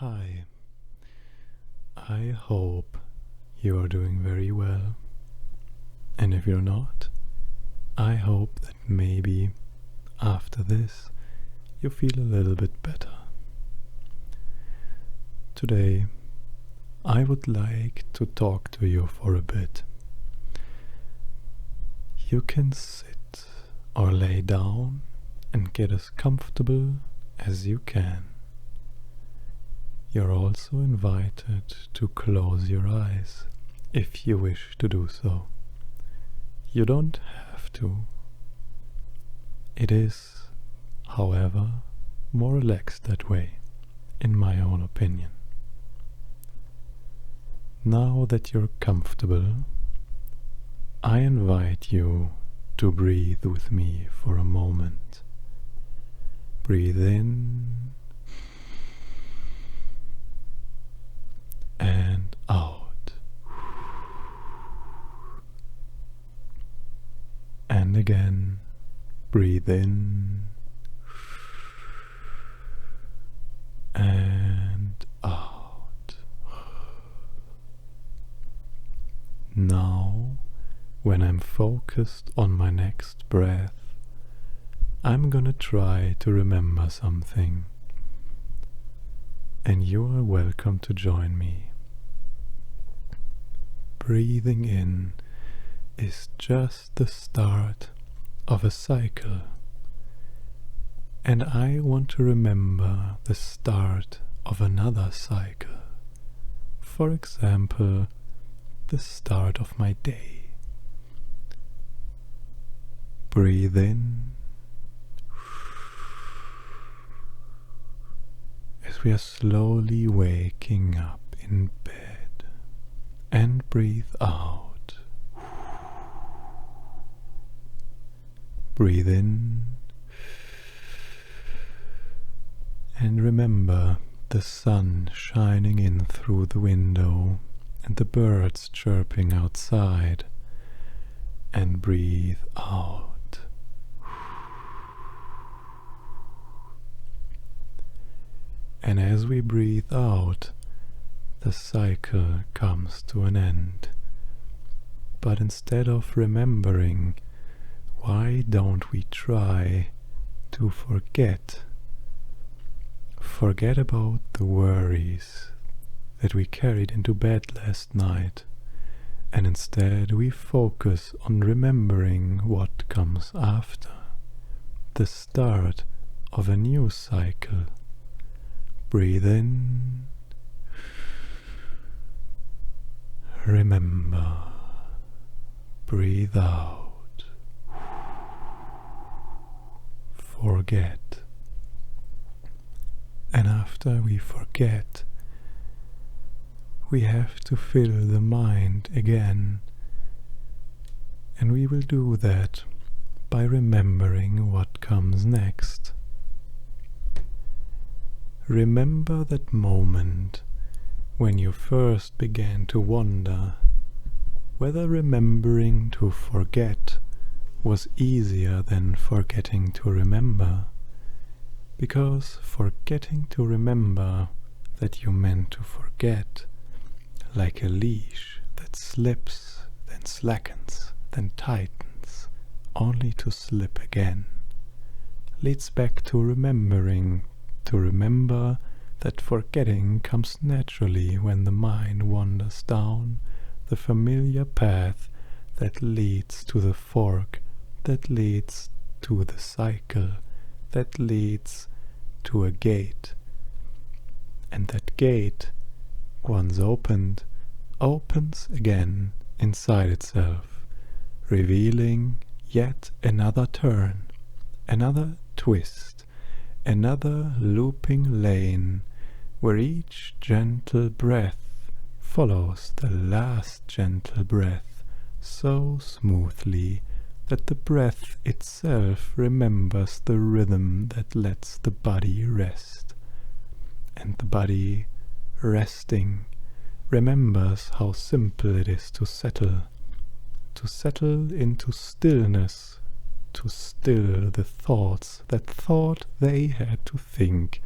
Hi, I hope you are doing very well, and if you're not, I hope that maybe after this you feel a little bit better. Today, I would like to talk to you for a bit. You can sit or lay down and get as comfortable as you can. You're also invited to close your eyes if you wish to do so. You don't have to. It is, however, more relaxed that way, in my own opinion. Now that you're comfortable, I invite you to breathe with me for a moment. Breathe in and out. And again, breathe in and out. Now, when I'm focused on my next breath, I'm gonna try to remember something, and you are welcome to join me. Breathing in is just the start of a cycle, and I want to remember the start of another cycle. For example, the start of my day. Breathe in as we are slowly waking up in bed, and breathe out. Breathe in and remember the sun shining in through the window and the birds chirping outside, and breathe out. And as we breathe out, the cycle comes to an end. But instead of remembering, why don't we try to forget? Forget about the worries that we carried into bed last night, and instead we focus on remembering what comes after, the start of a new cycle. Breathe in, remember, breathe out, forget. And after we forget, we have to fill the mind again, and we will do that by remembering what comes next. Remember that moment when you first began to wonder whether remembering to forget was easier than forgetting to remember, because forgetting to remember that you meant to forget, like a leash that slips, then slackens, then tightens, only to slip again, leads back to remembering, to remember that forgetting comes naturally when the mind wanders down the familiar path that leads to the fork, that leads to the cycle, that leads to a gate. And that gate, once opened, opens again inside itself, revealing yet another turn, another twist, another looping lane, where each gentle breath follows the last gentle breath so smoothly that the breath itself remembers the rhythm that lets the body rest. And the body, resting, remembers how simple it is to settle into stillness, to still the thoughts that thought they had to think,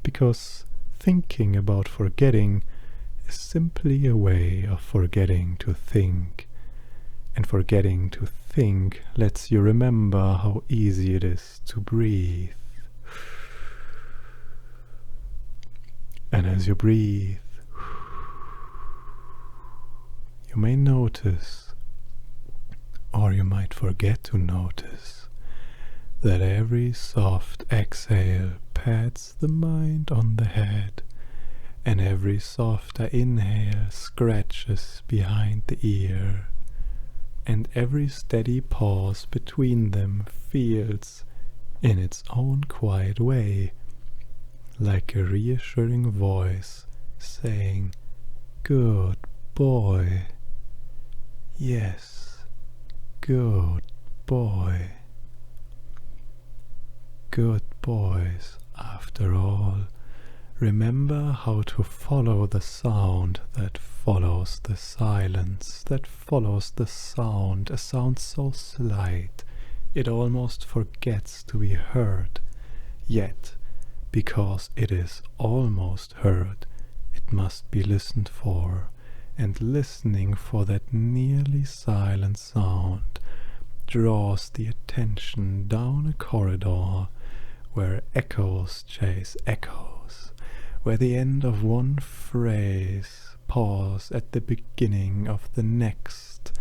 because thinking about forgetting is simply a way of forgetting to think. And forgetting to think lets you remember how easy it is to breathe. And as you breathe, you may notice, or you might forget to notice, that every soft exhale pats the mind on the head, and every softer inhale scratches behind the ear, and every steady pause between them feels, in its own quiet way, like a reassuring voice saying, "Good boy. Yes, good boy." Good boys, after all, remember how to follow the sound that follows the silence, that follows the sound, a sound so slight it almost forgets to be heard, yet, because it is almost heard, it must be listened for, and listening for that nearly silent sound draws the attention down a corridor where echoes chase echoes, where the end of one phrase pause at the beginning of the next,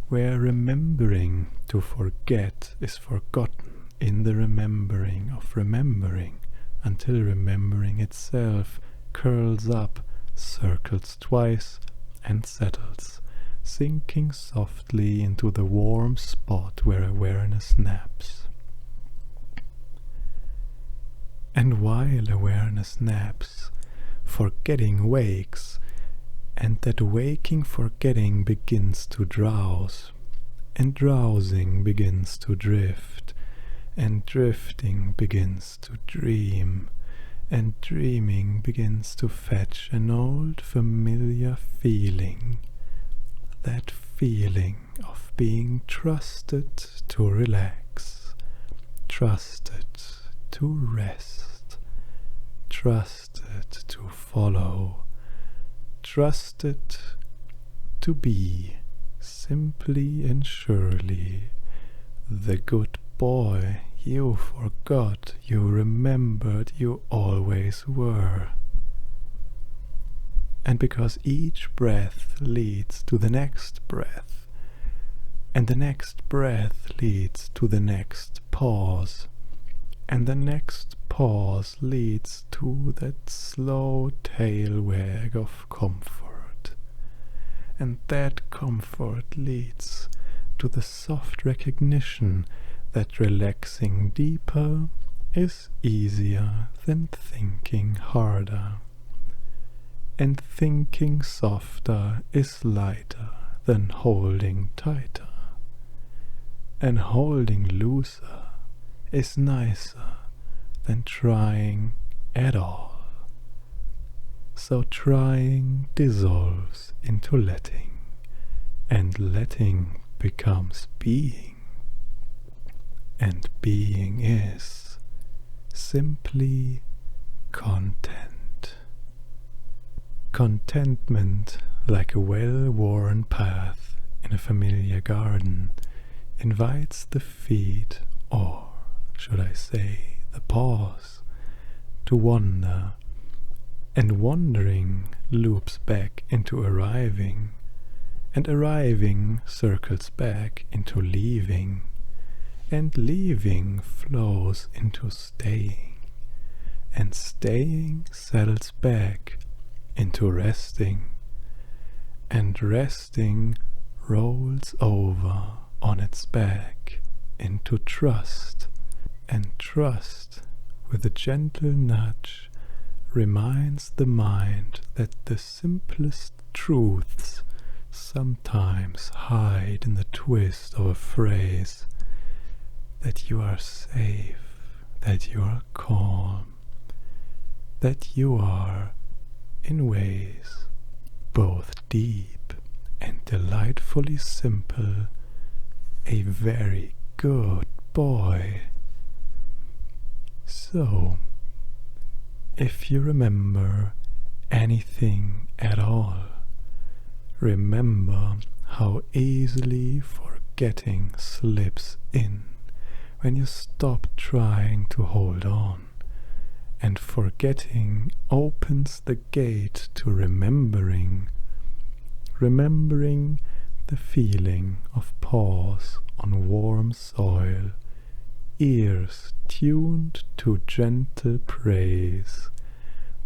where remembering to forget is forgotten in the remembering of remembering, until remembering itself curls up, circles twice, and settles, sinking softly into the warm spot where awareness naps. And while awareness naps, forgetting wakes, and that waking forgetting begins to drowse, and drowsing begins to drift, and drifting begins to dream, and dreaming begins to fetch an old familiar feeling, that feeling of being trusted to relax, trusted to rest, trusted to follow, trusted to be simply and surely the good boy you forgot you remembered you always were. And because each breath leads to the next breath, and the next breath leads to the next pause, and the next pause leads to that slow tail wag of comfort, and that comfort leads to the soft recognition that relaxing deeper is easier than thinking harder, and thinking softer is lighter than holding tighter, and holding looser is nicer than trying at all. So trying dissolves into letting, and letting becomes being, and being is simply content. Contentment, like a well-worn path in a familiar garden, invites the feet, or should I say the pause, to wander, and wandering loops back into arriving, and arriving circles back into leaving, and leaving flows into staying, and staying settles back into resting, and resting rolls over on its back into trust, and trust, with a gentle nudge, reminds the mind that the simplest truths sometimes hide in the twist of a phrase, that you are safe, that you are calm, that you are, in ways both deep and delightfully simple, a very good boy. So, If you remember anything at all, remember how easily forgetting slips in when you stop trying to hold on, and forgetting opens the gate to remembering the feeling of paws on warm soil, ears tuned to gentle praise,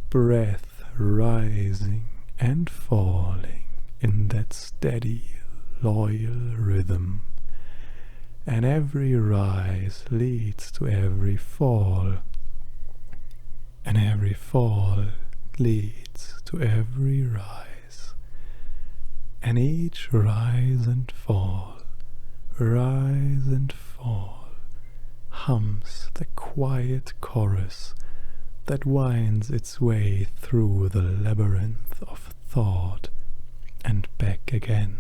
breath rising and falling in that steady, loyal rhythm. And every rise leads to every fall, and every fall leads to every rise. And each rise and fall hums the quiet chorus that winds its way through the labyrinth of thought and back again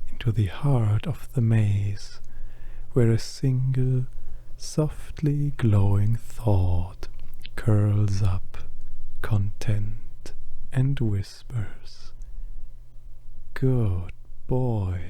into the heart of the maze, where a single softly glowing thought curls up, content, and whispers, "Good boy."